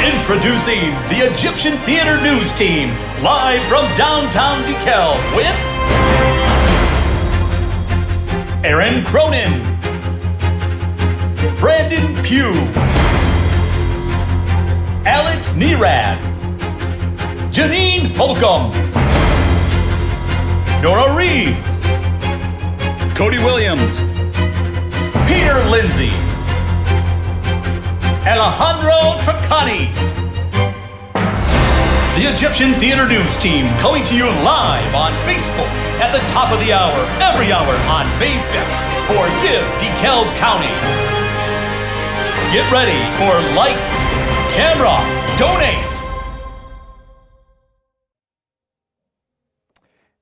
Introducing the Egyptian Theater News Team, live from downtown DeKalb with Aaron Cronin, Brandon Pugh, Alex Nerad, Janine Holcomb, Nora Reeves, Cody Williams, Peter Lindsay, Alejandro Tracani. The Egyptian Theater News Team coming to you live on Facebook at the top of the hour, every hour on May 5th for Give DeKalb County. Get ready for lights, camera, donate.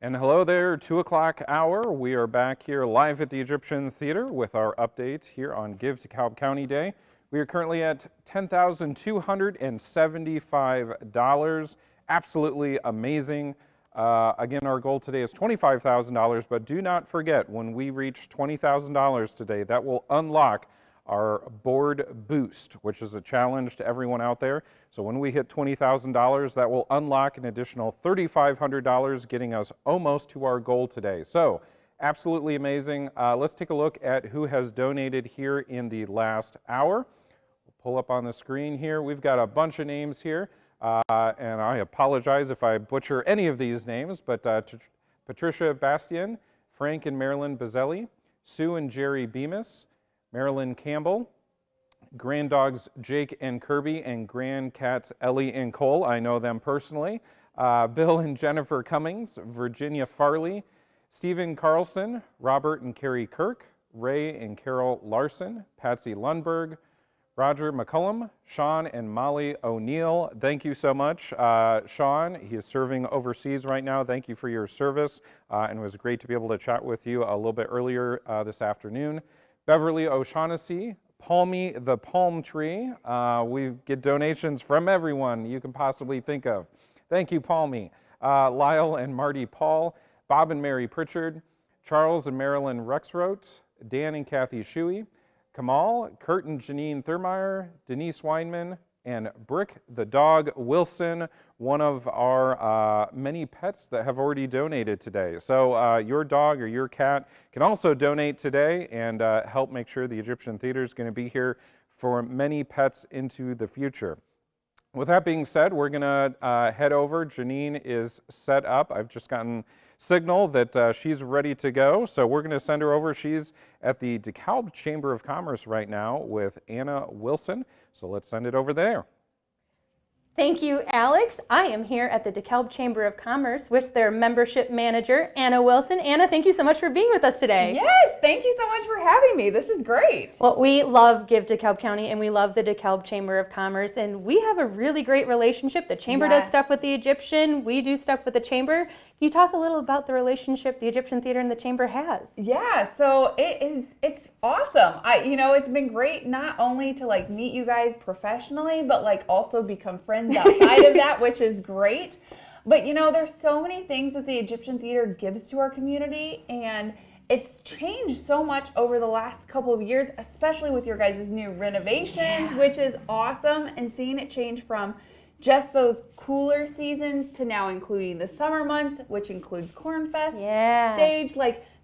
And hello there, 2 o'clock hour. We are back here live at the Egyptian Theater with our update here on Give DeKalb County Day. We are currently at $10,275. Absolutely amazing. Again, our goal today is $25,000, but do not forget, when we reach $20,000 today, that will unlock our board boost, which is a challenge to everyone out there. So when we hit $20,000, that will unlock an additional $3,500, getting us almost to our goal today. So absolutely amazing. Let's take a look at who has donated here in the last hour. We'll pull up on the screen here. We've got a bunch of names here, and I apologize if I butcher any of these names, but Patricia Bastian, Frank and Marilyn Bazzelli, Sue and Jerry Bemis, Marilyn Campbell, grand dogs Jake and Kirby, and grand cats Ellie and Cole. I know them personally. Bill and Jennifer Cummings, Virginia Farley, Stephen Carlson, Robert and Carrie Kirk, Ray and Carol Larson, Patsy Lundberg, Roger McCullum, Sean and Molly O'Neill. Thank you so much, Sean. He is serving overseas right now. Thank you for your service, and it was great to be able to chat with you a little bit earlier this afternoon. Beverly O'Shaughnessy, Palmy the Palm Tree. We get donations from everyone you can possibly think of. Thank you, Palmy. Lyle and Marty Paul, Bob and Mary Pritchard, Charles and Marilyn Rexroth, Dan and Kathy Shuey, Kamal, Kurt and Janine Thurmeyer, Denise Weinman, and Brick the Dog Wilson, one of our many pets that have already donated today. So your dog or your cat can also donate today and help make sure the Egyptian Theater is going to be here for many pets into the future. With that being said, we're going to head over. Janine is set up. I've just gotten signal that she's ready to go, so we're going to send her over. She's at the DeKalb Chamber of Commerce right now with Anna Wilson, so let's send it over there. Thank you, Alex. I am here at the DeKalb Chamber of Commerce with their membership manager, Anna Wilson. Anna, thank you so much for being with us today. Yes, thank you so much for having me. This is great. Well, we love Give DeKalb County, and we love the DeKalb Chamber of Commerce, and we have a really great relationship. The Chamber does stuff with the Egyptian. We do stuff with the Chamber. Can you talk a little about the relationship the Egyptian Theater and the Chamber has? Yeah, so it's awesome. It's been great not only to meet you guys professionally, but also become friends outside of that, which is great. But there's so many things that the Egyptian Theater gives to our community, and it's changed so much over the last couple of years, especially with your guys' new renovations, which is awesome, and seeing it change from just those cooler seasons to now including the summer months, which includes Cornfest stage.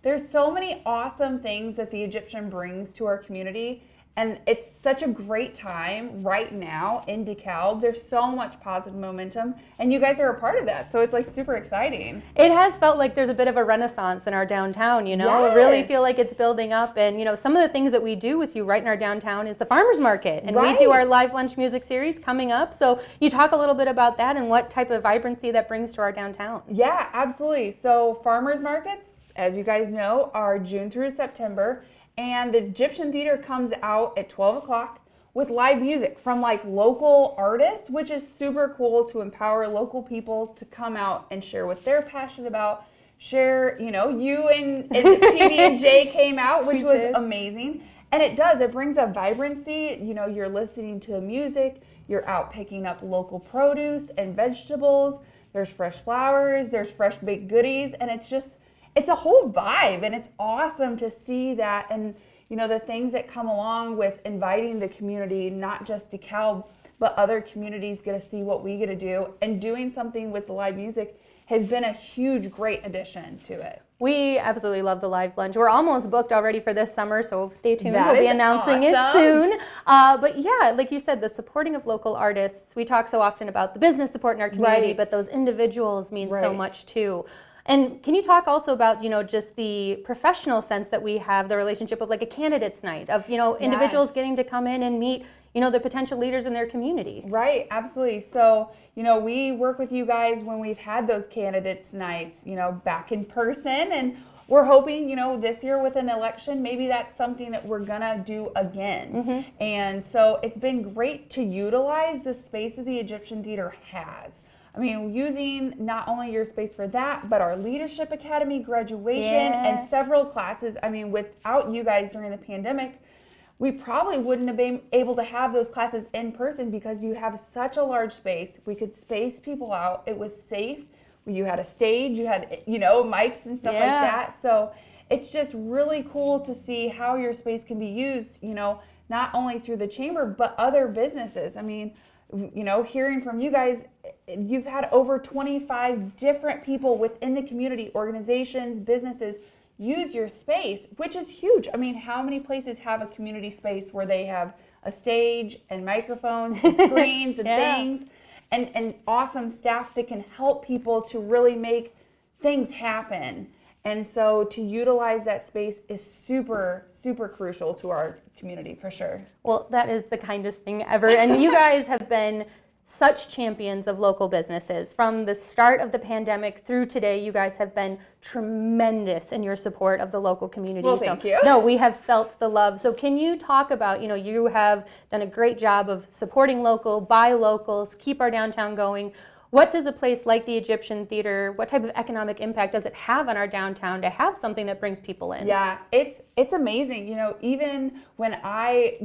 There's so many awesome things that the Egyptian brings to our community, and it's such a great time right now in DeKalb. There's so much positive momentum, and you guys are a part of that, so it's super exciting. It has felt like there's a bit of a renaissance in our downtown, I really feel like it's building up, and some of the things that we do with you right in our downtown is the farmers market, and we do our live lunch music series coming up. So you talk a little bit about that and what type of vibrancy that brings to our downtown. Yeah, absolutely. So farmers markets, as you guys know, are June through September. And the Egyptian Theater comes out at 12 o'clock with live music from local artists, which is super cool to empower local people to come out and share what they're passionate about. Share, you and PB&J came out, which was amazing. And it brings a vibrancy. You're listening to the music, you're out picking up local produce and vegetables. There's fresh flowers, there's fresh baked goodies, and it's a whole vibe, and it's awesome to see that. And you know, the things that come along with inviting the community, not just DeKalb, but other communities get to see what we get to do, and doing something with the live music has been a huge, great addition to it. We absolutely love the live lunch. We're almost booked already for this summer, so stay tuned. That We'll be is announcing it awesome. soon. But yeah, like you said, the supporting of local artists. We talk so often about the business support in our community, Right. but those individuals mean so Right. much too. And can you talk also about, you know, just the professional sense that we have, the relationship of like a candidates night, of, you know, individuals Yes. getting to come in and meet, you know, the potential leaders in their community. Right, absolutely. So, you know, we work with you guys when we've had those candidates nights, you know, back in person, and we're hoping, you know, this year with an election, maybe that's something that we're gonna do again. And so it's been great to utilize the space that the Egyptian Theater has. I mean, using not only your space for that, but our Leadership Academy graduation and several classes. I mean, without you guys during the pandemic, we probably wouldn't have been able to have those classes in person because you have such a large space. We could space people out. It was safe. You had a stage, you had, you know, mics and stuff like that. So it's just really cool to see how your space can be used, you know, not only through the chamber, but other businesses. I mean, you know, hearing from you guys, you've had over 25 different people within the community, organizations, businesses, use your space, which is huge. I mean, how many places have a community space where they have a stage and microphones and screens and things, and awesome staff that can help people to really make things happen. And so to utilize that space is super, super crucial to our community for sure. Well, that is the kindest thing ever. And you guys have been such champions of local businesses. From the start of the pandemic through today, you guys have been tremendous in your support of the local community. Well, thank you. No, we have felt the love. So can you talk about, you know, you have done a great job of supporting local, buy locals, keep our downtown going. What does a place like the Egyptian Theater, what type of economic impact does it have on our downtown to have something that brings people in? Yeah, it's amazing. You know, even when I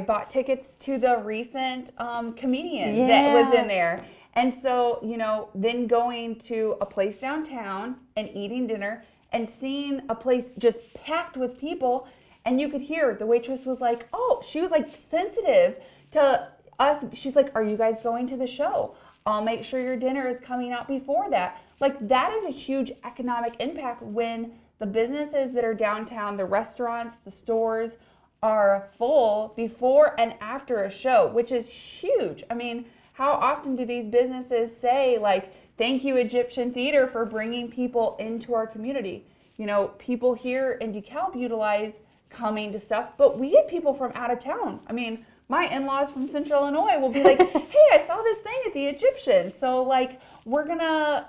bought tickets to the recent comedian that was in there. And so, you know, then going to a place downtown and eating dinner and seeing a place just packed with people, and you could hear the waitress was like, oh, she was like sensitive to us. She's like, are you guys going to the show? I'll make sure your dinner is coming out before that. Like, that is a huge economic impact when the businesses that are downtown, the restaurants, the stores are full before and after a show, which is huge. I mean, how often do these businesses say, like, thank you, Egyptian Theater, for bringing people into our community? You know, people here in DeKalb utilize coming to stuff, but we get people from out of town. I mean, my in-laws from Central Illinois will be like, hey, I saw this thing at the Egyptian. So like, we're gonna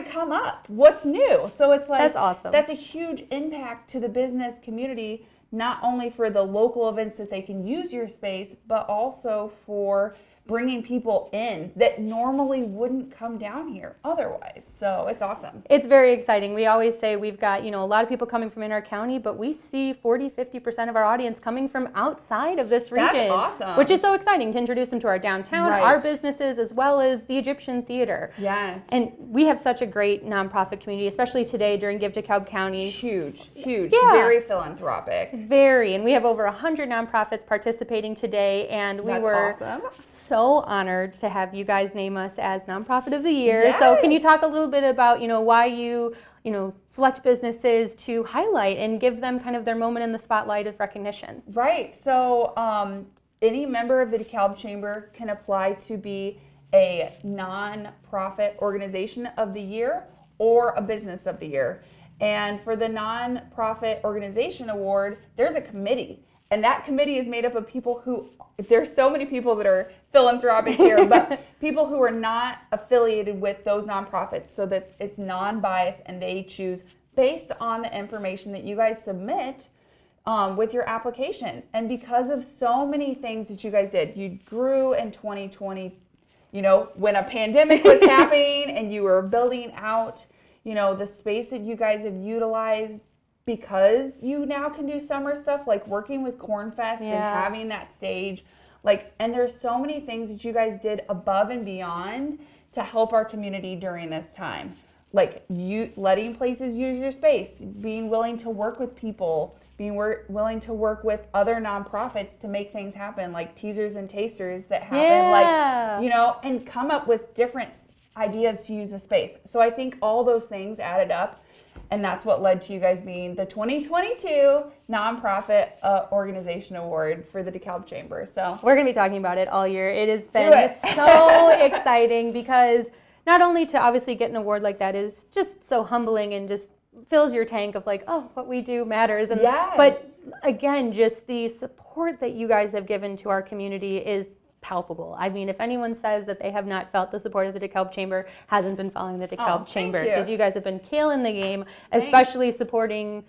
come up. What's new? So it's like, that's awesome. That's a huge impact to the business community, not only for the local events that they can use your space, but also for bringing people in that normally wouldn't come down here otherwise. So it's awesome. It's very exciting. We always say we've got, you know, a lot of people coming from in our county, but we see 40-50% of our audience coming from outside of this region. That's awesome. Which is so exciting to introduce them to our downtown, Right. our businesses, as well as the Egyptian Theater. Yes. And we have such a great nonprofit community, especially today during Give DeKalb County. Huge. Yeah. Very philanthropic. Very. And we have over 100 nonprofits participating today, and we That's were awesome. so honored to have you guys name us as Nonprofit of the Year. So can you talk a little bit about, you know, why you select businesses to highlight and give them kind of their moment in the spotlight of recognition? Right. So any member of the DeKalb Chamber can apply to be a nonprofit organization of the year or a business of the year. And for the nonprofit organization award, there's a committee. And that committee is made up of people who, there's so many people that are philanthropic here, but people who are not affiliated with those nonprofits, so that it's non-biased and they choose based on the information that you guys submit with your application. And because of so many things that you guys did, you grew in 2020, you know, when a pandemic was happening and you were building out, you know, the space that you guys have utilized, because you now can do summer stuff like working with Cornfest and having that stage. Like, and there's so many things that you guys did above and beyond to help our community during this time. Like you letting places use your space, being willing to work with people, being willing to work with other nonprofits to make things happen, like teasers and tasters that happen, like, you know, and come up with different ideas to use the space. So I think all those things added up, and that's what led to you guys being the 2022 Nonprofit Organization Award for the DeKalb Chamber. So we're going to be talking about it all year. It has been so exciting, because not only to obviously get an award like that is just so humbling and just fills your tank of like, oh, what we do matters. And but again, just the support that you guys have given to our community is palpable. I mean, if anyone says that they have not felt the support of the DeKalb Chamber, hasn't been following the DeKalb Chamber, because you guys have been killing the game, especially supporting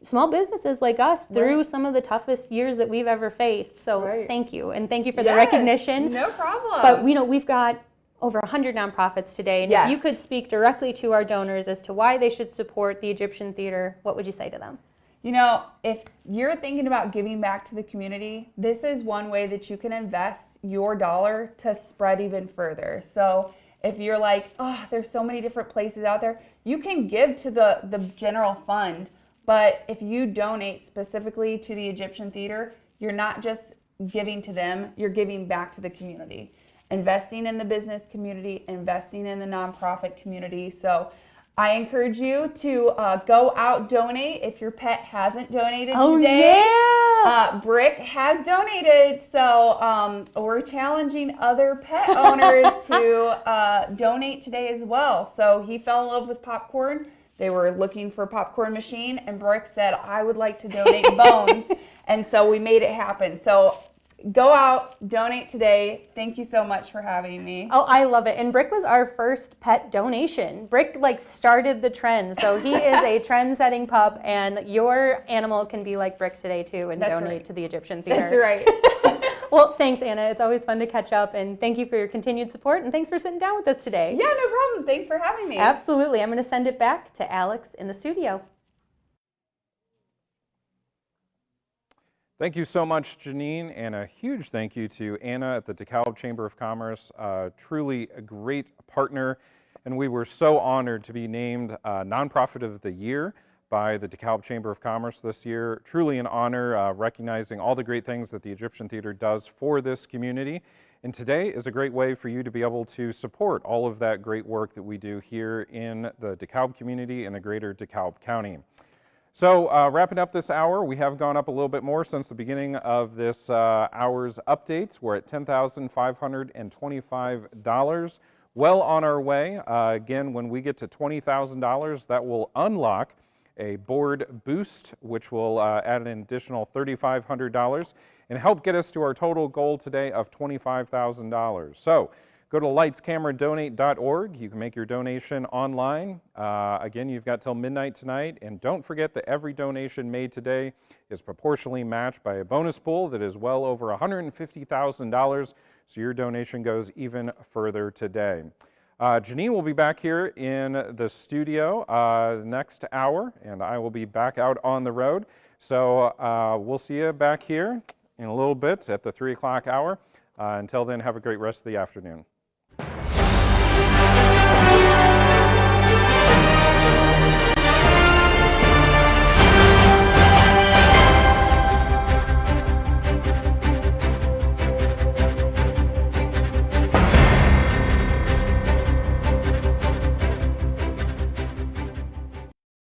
small businesses like us through some of the toughest years that we've ever faced. So thank you, and thank you for the recognition. No problem. But you know, we've got over 100 nonprofits today, and if you could speak directly to our donors as to why they should support the Egyptian Theater, what would you say to them? You know, if you're thinking about giving back to the community, this is one way that you can invest your dollar to spread even further. So if you're like, oh, there's so many different places out there, you can give to the general fund. But if you donate specifically to the Egyptian Theater, you're not just giving to them, you're giving back to the community. Investing in the business community, investing in the nonprofit community. So I encourage you to go out, donate. If your pet hasn't donated today, Brick has donated. So we're challenging other pet owners to donate today as well. So he fell in love with popcorn. They were looking for a popcorn machine, and Brick said, I would like to donate bones. And so we made it happen. So go out, donate today. Thank you so much for having me. Oh, I love it. And Brick was our first pet donation. Brick like started the trend. So he is a trend-setting pup, and your animal can be like Brick today too and donate to the Egyptian Theater. That's right. Well, thanks, Anna. It's always fun to catch up, and thank you for your continued support, and thanks for sitting down with us today. Yeah, no problem. Thanks for having me. Absolutely. I'm going to send it back to Alex in the studio. Thank you so much, Janine, and a huge thank you to Anna at the DeKalb Chamber of Commerce. Truly a great partner, and we were so honored to be named Nonprofit of the Year by the DeKalb Chamber of Commerce this year. Truly an honor, recognizing all the great things that the Egyptian Theater does for this community. And today is a great way for you to be able to support all of that great work that we do here in the DeKalb community and the greater DeKalb County. So wrapping up this hour, we have gone up a little bit more since the beginning of this hour's updates. We're at $10,525, well on our way. Again, when we get to $20,000, that will unlock a board boost, which will add an additional $3,500 and help get us to our total goal today of $25,000. So go to lightscameradonate.org. You can make your donation online. Again, you've got till midnight tonight. And don't forget that every donation made today is proportionally matched by a bonus pool that is well over $150,000. So your donation goes even further today. Janine will be back here in the studio next hour, and I will be back out on the road. So we'll see you back here in a little bit at the 3 o'clock hour. Until then, have a great rest of the afternoon.